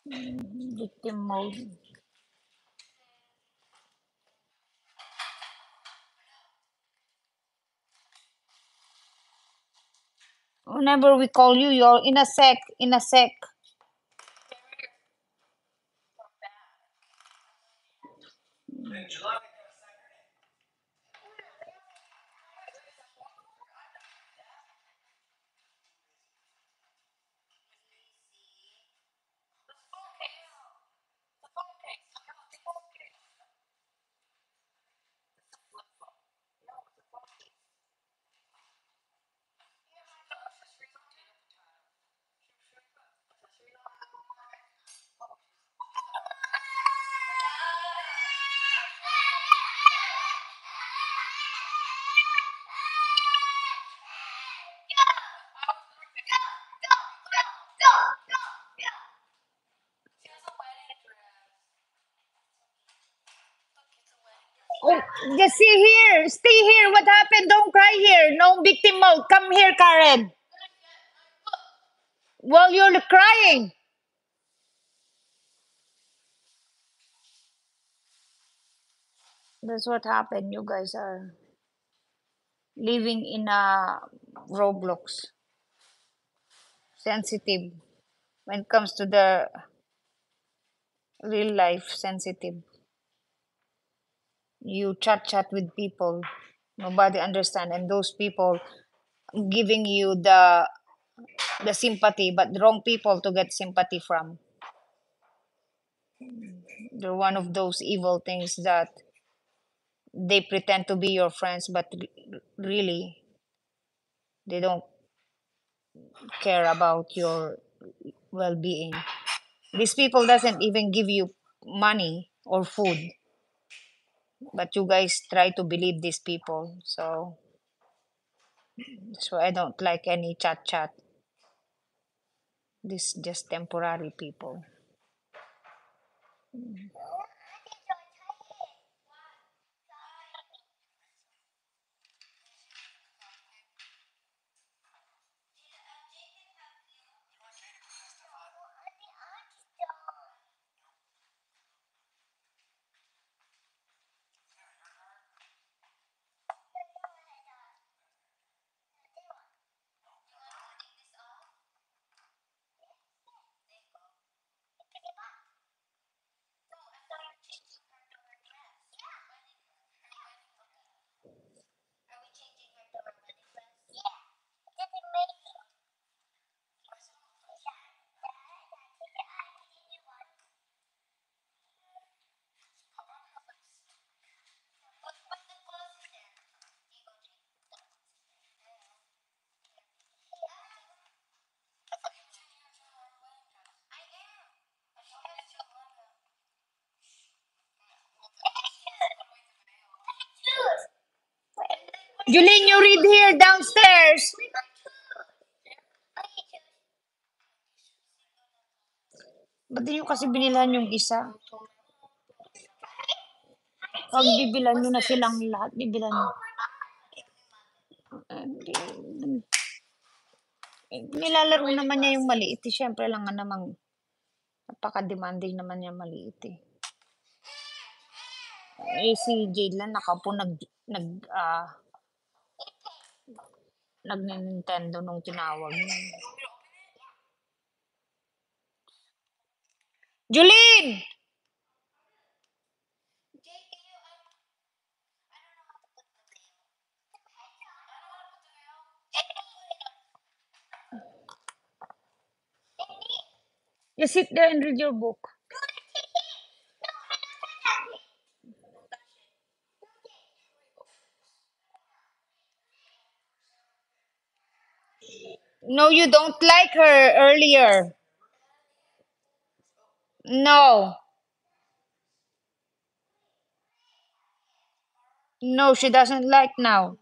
Victim mode. Whenever we call you, you're in a sec, in a sec. Oh, just see here. Stay here. What happened? Don't cry here. No victim mode. Come here, Karen. Well, you're crying. That's what happened. You guys are living in a Roblox. Sensitive. When it comes to the real life, sensitive. You chat with people. Nobody understand. And those people giving you the sympathy, but the wrong people to get sympathy from. They're one of those evil things that they pretend to be your friends, but really they don't care about your well-being. These people doesn't even give you money or food, but you guys try to believe these people. So that's why I don't like any chat. This just temporary people. Julene, you read here downstairs. Ba't di nyo kasi binilan yung isa? Pag bibilan nyo na silang lahat, bibilan nyo. Nilalaro naman niya yung maliit. Eh. Siyempre lang nga namang napaka-demanding naman niya maliit eh. Eh si Jaylan nakaupo nag-Nintendo nung tinawag niya. Julene! You sit there and read your book. No, you don't like her earlier. No. No, she doesn't like now.